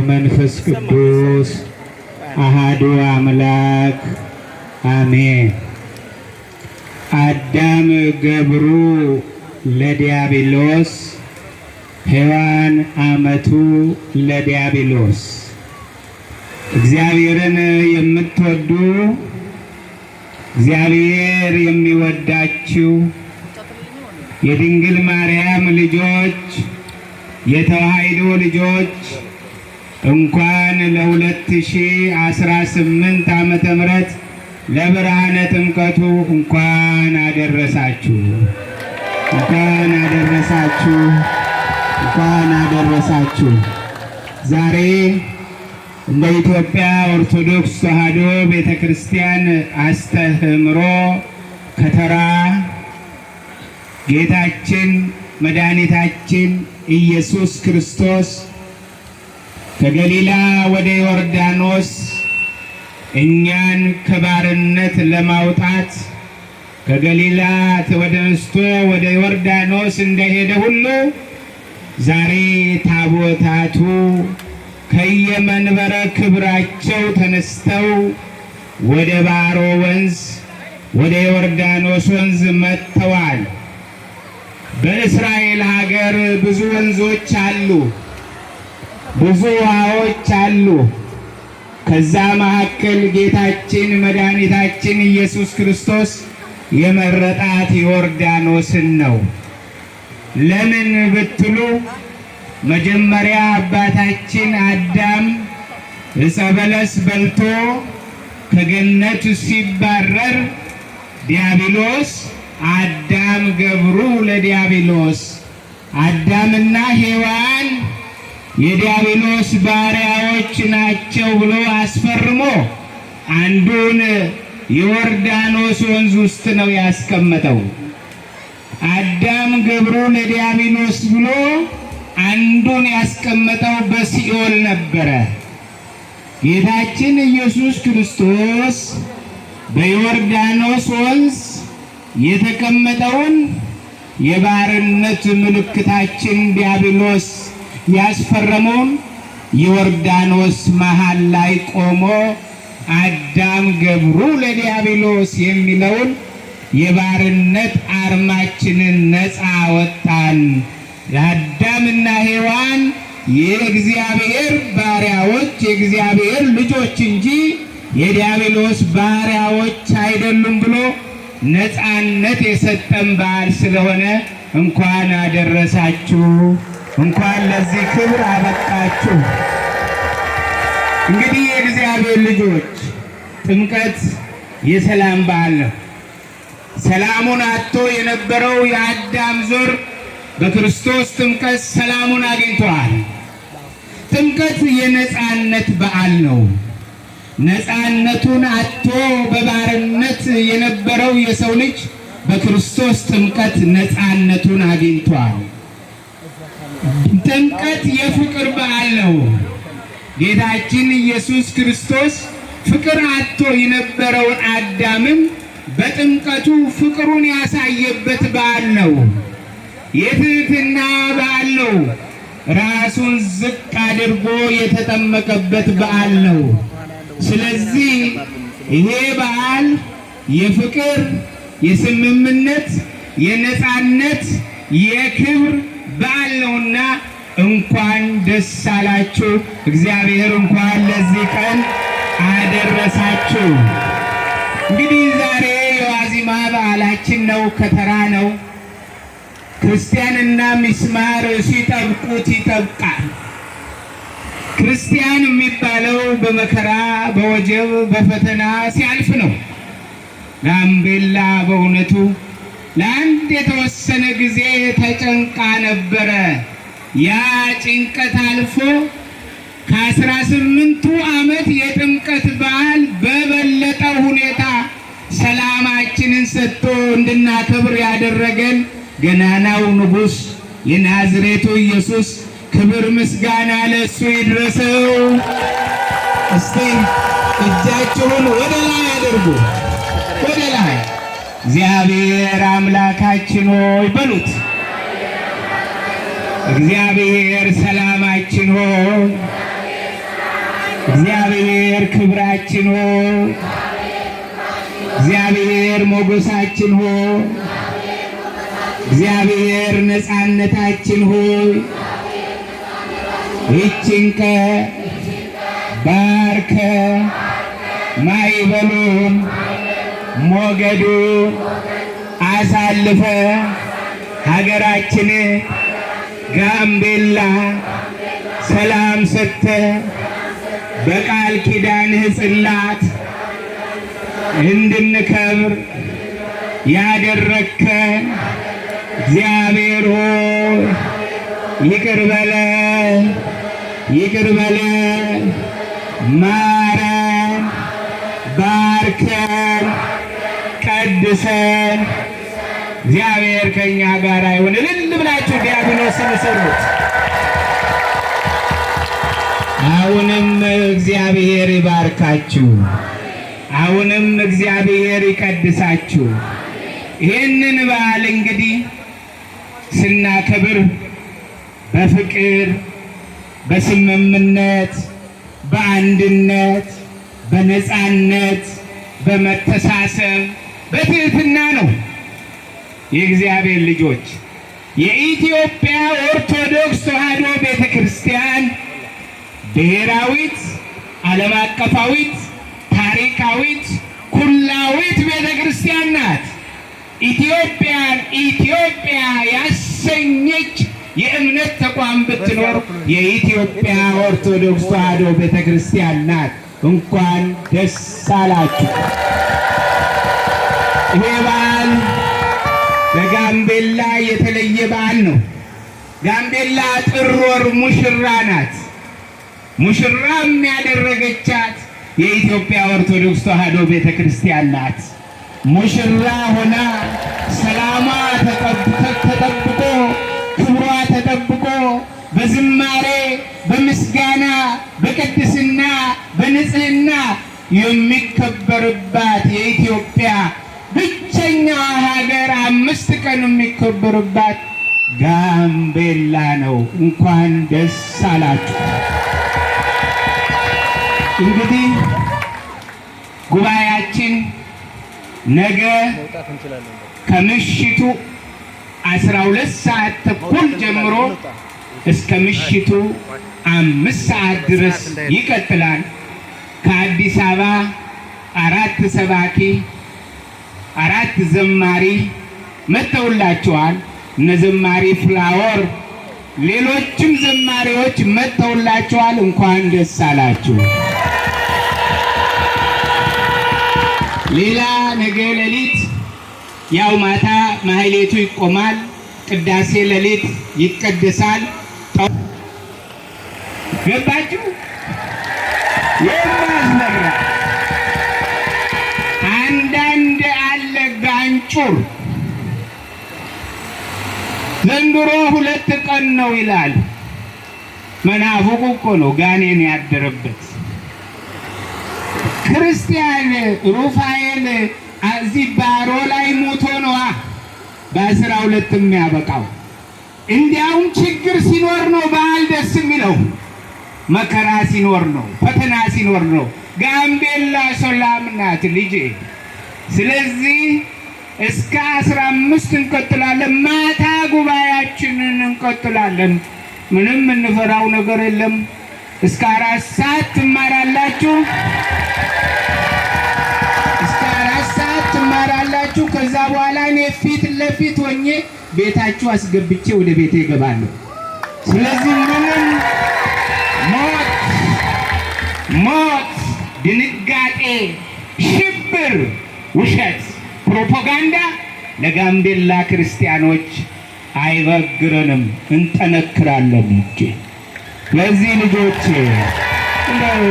ወመንፈስ ቅዱስ አሃዱ አምላክ አሜን። አዳም ገብሩ ለዲያብሎስ ሔዋን አመቱ ለዲያብሎስ። እግዚአብሔርን የምትወዱ እግዚአብሔር የሚወዳችሁ የድንግል ማርያም ልጆች የተዋሕዶ ልጆች እንኳን ለ2018 ዓመተ ምህረት ለብርሃነ ጥምቀቱ እንኳን አደረሳችሁ። እንኳን አደረሳችሁ። እንኳን አደረሳችሁ። ዛሬ እንደ ኢትዮጵያ ኦርቶዶክስ ተዋሕዶ ቤተክርስቲያን አስተምህሮ ከተራ ጌታችን መድኃኒታችን ኢየሱስ ክርስቶስ ከገሊላ ወደ ዮርዳኖስ እኛን ከባርነት ለማውጣት ከገሊላ ተነስቶ ወደ ዮርዳኖስ እንደሄደ ሁሉ ዛሬ ታቦታቱ ከየመንበረ ክብራቸው ተነስተው ወደ ባሮ ወንዝ ወደ ዮርዳኖስ ወንዝ መጥተዋል። በእስራኤል ሀገር ብዙ ወንዞች አሉ፣ ብዙ ውሃዎች አሉ። ከዛ መካከል ጌታችን መድኃኒታችን ኢየሱስ ክርስቶስ የመረጣት ዮርዳኖስን ነው። ለምን ብትሉ መጀመሪያ አባታችን አዳም ዕፀ በለስ በልቶ ከገነት ሲባረር ዲያብሎስ አዳም ገብሩ ለዲያብሎስ አዳምና ሔዋን የዲያብሎስ ባሪያዎች ናቸው ብሎ አስፈርሞ አንዱን የዮርዳኖስ ወንዝ ውስጥ ነው ያስቀመጠው። አዳም ገብሩ ለዲያብሎስ ብሎ አንዱን ያስቀመጠው በሲኦል ነበረ። ጌታችን ኢየሱስ ክርስቶስ በዮርዳኖስ ወንዝ የተቀመጠውን የባርነት ምልክታችን ዲያብሎስ ያስፈረመውን ዮርዳኖስ መሃል ላይ ቆሞ አዳም ገብሩ ለዲያብሎስ የሚለውን የባርነት አርማችንን ነፃ ወጣን። አዳምና ሔዋን የእግዚአብሔር ባሪያዎች የእግዚአብሔር ልጆች እንጂ የዲያብሎስ ባሪያዎች አይደሉም ብሎ ነፃነት የሰጠን በዓል ስለሆነ እንኳን አደረሳችሁ፣ እንኳን ለዚህ ክብር አበቃችሁ። እንግዲህ የእግዚአብሔር ልጆች ጥምቀት የሰላም በዓል ነው። ሰላሙን አጥቶ የነበረው የአዳም ዘር በክርስቶስ ጥምቀት ሰላሙን አግኝቷል። ጥምቀት የነፃነት በዓል ነው። ነፃነቱን አጥቶ በባርነት የነበረው የሰው ልጅ በክርስቶስ ጥምቀት ነፃነቱን አግኝቷል። ጥምቀት የፍቅር በዓል ነው። ጌታችን ኢየሱስ ክርስቶስ ፍቅር አጥቶ የነበረውን አዳምን በጥምቀቱ ፍቅሩን ያሳየበት በዓል ነው። የትህትና በዓል ነው። ራሱን ዝቅ አድርጎ የተጠመቀበት በዓል ነው። ስለዚህ ይሄ በዓል የፍቅር፣ የስምምነት፣ የነፃነት፣ የክብር በዓል ነውና እንኳን ደስ አላችሁ። እግዚአብሔር እንኳን ለዚህ ቀን አደረሳችሁ። እንግዲህ ዛሬ የዋዜማ በዓላችን ነው። ከተራ ነው። ክርስቲያንና ሚስማር ሲጠብቁት ይጠብቃል። ክርስቲያን የሚባለው በመከራ በወጀብ በፈተና ሲያልፍ ነው። ጋምቤላ በእውነቱ ለአንድ የተወሰነ ጊዜ ተጨንቃ ነበረ። ያ ጭንቀት አልፎ ከ18ቱ ዓመት የጥምቀት በዓል በበለጠ ሁኔታ ሰላማችንን ሰጥቶ እንድናከብር ያደረገን ገናናው ንጉሥ የናዝሬቱ ኢየሱስ ክብር ምስጋና ለእሱ ይድረሰው። እስቲ እጃችሁን ወደ ላይ አድርጉ፣ ወደ ላይ። እግዚአብሔር አምላካችን ሆይ በሉት። እግዚአብሔር ሰላማችን ሆይ እግዚአብሔር ክብራችን ሆይ፣ እግዚአብሔር ሞገሳችን ሆይ፣ እግዚአብሔር ነፃነታችን ሆይ ይህችን ቀን ባርከ ማዕበሉን ሞገዱን አሳልፈ ሀገራችን ጋምቤላ ሰላም ሰጥተ በቃል ኪዳንህ ጽላት እንድንከብር ያደረግከን እግዚአብሔር ሆይ ይቅር በለን፣ ይቅር በለን፣ ማረን፣ ባርከን፣ ቀድሰን። እግዚአብሔር ከእኛ ጋር ይሁን። እልል ብላችሁ ዲያብሎስን ስሩት። አሁንም እግዚአብሔር ይባርካችሁ። አሁንም እግዚአብሔር ይቀድሳችሁ። ይህንን በዓል እንግዲህ ስናከብር በፍቅር፣ በስምምነት፣ በአንድነት፣ በነፃነት፣ በመተሳሰብ፣ በትህትና ነው። የእግዚአብሔር ልጆች የኢትዮጵያ ኦርቶዶክስ ተዋሕዶ ቤተ ክርስቲያን ብሔራዊት፣ ዓለም አቀፋዊት፣ ታሪካዊት፣ ኩላዊት ቤተ ክርስቲያን ናት። ኢትዮጵያን ኢትዮጵያ ያሰኘች የእምነት ተቋም ብትኖር የኢትዮጵያ ኦርቶዶክስ ተዋሕዶ ቤተ ክርስቲያን ናት። እንኳን ደስ አላችሁ። ይሄ በዓል በጋምቤላ የተለየ በዓል ነው። ጋምቤላ ጥር ወር ሙሽራ ናት። ሙሽራም ያደረገቻት የኢትዮጵያ ኦርቶዶክስ ተዋሕዶ ቤተ ክርስቲያን ናት። ሙሽራ ሆና ሰላሟ ተጠብቆ ክብሯ ተጠብቆ በዝማሬ በምስጋና በቅድስና በንጽህና የሚከበርባት የኢትዮጵያ ብቸኛዋ ሀገር 5 ቀን የሚከበርባት ጋምቤላ ነው። እንኳን ደስ አላችሁ። እንግዲህ ጉባኤያችን ነገ ከምሽቱ 12 ሰዓት ተኩል ጀምሮ እስከ ምሽቱ 5 ሰዓት ድረስ ይቀጥላል። ከአዲስ አበባ 4 ሰባኪ 4 ዘማሪ መጥተውላችኋል። እነ ዘማሪ ፍላወር ሌሎችም ዘማሪዎች መጥተውላችኋል። እንኳን ደስ አላችሁ። ሌላ ነገ ሌሊት ያው ማታ ማህሌቱ ይቆማል። ቅዳሴ ሌሊት ይቀደሳል። ገባችሁ? የሚያስመራ አንዳንድ አለ ጋንጩር ዘንድሮ 2 ቀን ነው ይላል። መናፍቁ እኮ ነው ጋኔን ያደረበት። ክርስቲያን ሩፋኤል እዚህ ባሮ ላይ ሞቶ ነዋ በ12 የሚያበቃው። እንዲያውም ችግር ሲኖር ነው በዓል ደስ የሚለው። መከራ ሲኖር ነው፣ ፈተና ሲኖር ነው። ጋምቤላ ሰላም ናት ልጄ። ስለዚህ እስከ 15 እንቀጥላለን። ማታ ጉባኤያችንን እንቀጥላለን። ምንም እንፈራው ነገር የለም። እስከ 4 ሰዓት ትማራላችሁ። እስከ 4 ሰዓት ትማራላችሁ። ከዛ በኋላ እኔ ፊት ለፊት ሆኜ ቤታችሁ አስገብቼ ወደ ቤቴ እገባለሁ። ስለዚህ ምንም ሞት፣ ድንጋጤ፣ ሽብር፣ ውሸት፣ ፕሮፓጋንዳ ለጋምቤላ ክርስቲያኖች አይበግረንም። እንጠነክራለን እንጂ ለዚህ ልጆች እንደው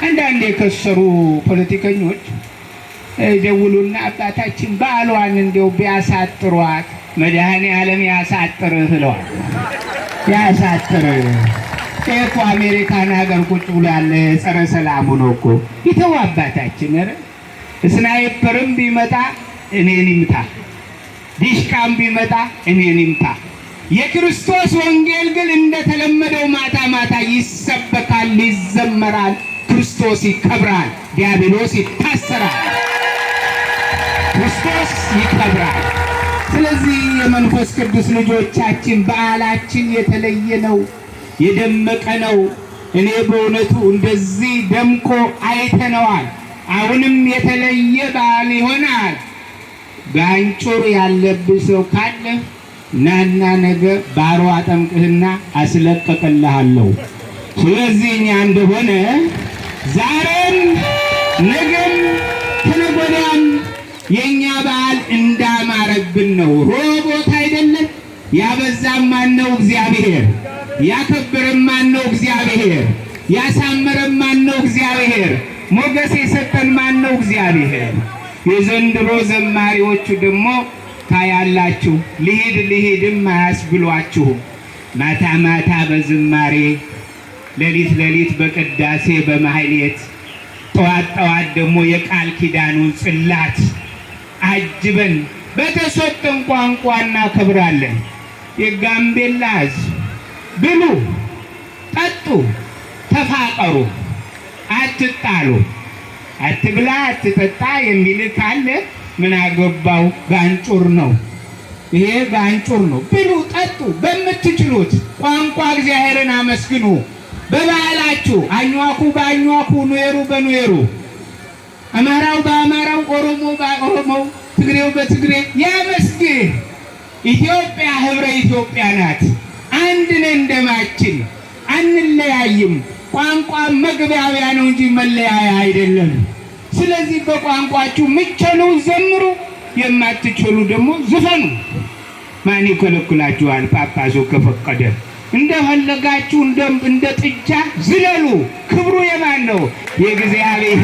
አንዳንድ የከሰሩ ፖለቲከኞች ደውሉና አባታችን በዓሏን እንደው ቢያሳጥሯት መድኃኔዓለም ያሳጥርህ ብለዋል። ያሳጥርህ እኮ አሜሪካን ሀገር ቁጭ ብሎ ያለ ጸረ ሰላሙ ነው እኮ ይተው አባታችን። ኧረ ስናይፐርም ቢመጣ እኔን ይምታ፣ ዲሽቃም ቢመጣ እኔን ይምታ። የክርስቶስ ወንጌል ግን እንደተለመደው ማታ ማታ ይሰበካል፣ ይዘመራል። ክርስቶስ ይከብራል፣ ዲያብሎስ ይታሰራል። ክርስቶስ ይከብራል። ስለዚህ የመንፈስ ቅዱስ ልጆቻችን በዓላችን የተለየ ነው፣ የደመቀ ነው። እኔ በእውነቱ እንደዚህ ደምቆ አይተነዋል። አሁንም የተለየ በዓል ይሆናል። ጋንጩር ያለብህ ሰው ካለ ናና ነገ ባሮ አጠምቅህና አስለቀቅልሃለሁ። ስለዚህ እኛ እንደሆነ ዛሬም ነገም ከነገ ወዲያም የእኛ በዓል እንዳማረብን ነው። ሮቦት አይደለም። ያበዛም ማን ነው? እግዚአብሔር። ያከበረም ማን ነው? እግዚአብሔር። ያሳመረም ማን ነው? እግዚአብሔር። ሞገስ የሰጠን ማን ነው? እግዚአብሔር። የዘንድሮ ዘማሪዎቹ ደግሞ ታያላችሁ፣ ልሂድ ልሂድም አያስብሏችሁም። ማታ ማታ በዝማሬ ሌሊት ሌሊት በቅዳሴ በማህሌት ጠዋት ጠዋት ደግሞ የቃል ኪዳኑን ጽላት አጅበን በተሰጠን ቋንቋ እናከብራለን። የጋምቤላ ሕዝብ ብሉ፣ ጠጡ፣ ተፋቀሩ፣ አትጣሉ፣ አትብላ፣ አትጠጣ የሚል ካለ ምን አገባው? ጋንጩር ነው። ይሄ ጋንጩር ነው። ብሉ፣ ጠጡ፣ በምትችሉት ቋንቋ እግዚአብሔርን አመስግኑ። በባህላችሁ አኝዋኩ በአኝዋኩ፣ ኑዌሩ በኑዌሩ፣ አማራው በአማራው፣ ኦሮሞ በኦሮሞው፣ ትግሬው በትግሬ ያመስግን። ኢትዮጵያ ህብረ ኢትዮጵያ ናት። አንድ ነን፣ ደማችን አንለያይም። ቋንቋ መግባቢያ ነው እንጂ መለያያ አይደለም። ስለዚህ በቋንቋችሁ ምትችሉ ዘምሩ፣ የማትችሉ ደግሞ ዝፈኑ። ማን ይከለክላችኋል? ጳጳሱ ከፈቀደ እንደፈለጋችሁ እንደ ጥጃ ዝለሉ። ክብሩ የማን ነው? የእግዚአብሔር።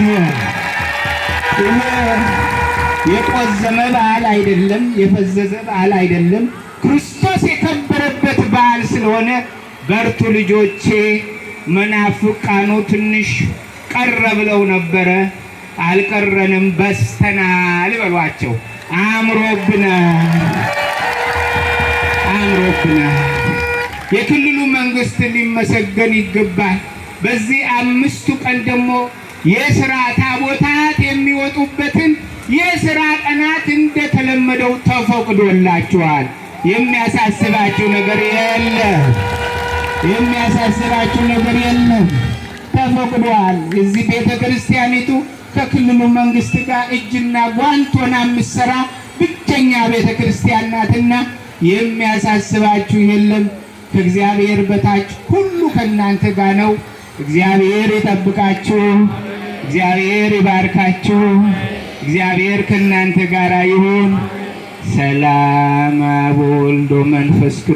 የቆዘመ በዓል አይደለም፣ የፈዘዘ በዓል አይደለም። ክርስቶስ የከበረበት በዓል ስለሆነ በርቱ ልጆቼ። መናፍቃኑ ትንሽ ቀረ ብለው ነበረ፣ አልቀረንም፣ በስተናል በሏቸው። አምሮብናል፣ አምሮብናል። የክልሉ መንግስት ሊመሰገን ይገባል። በዚህ 5ቱ ቀን ደግሞ የሥራ ታቦታት የሚወጡበትን የሥራ ቀናት እንደተለመደው ተፈቅዶላችኋል። የሚያሳስባችሁ ነገር የለም፣ የሚያሳስባችሁ ነገር የለም፣ ተፈቅዷል። እዚህ ቤተ ክርስቲያኒቱ ከክልሉ መንግስት ጋር እጅና ጓንት ሆና የምትሰራ ብቸኛ ቤተ ክርስቲያን ናትና የሚያሳስባችሁ የለም። ከእግዚአብሔር በታች ሁሉ ከእናንተ ጋር ነው። እግዚአብሔር ይጠብቃችሁ፣ እግዚአብሔር ይባርካችሁ፣ እግዚአብሔር ከእናንተ ጋር ይሁን። ሰላም አብ ወወልድ ወመንፈስ ቅዱስ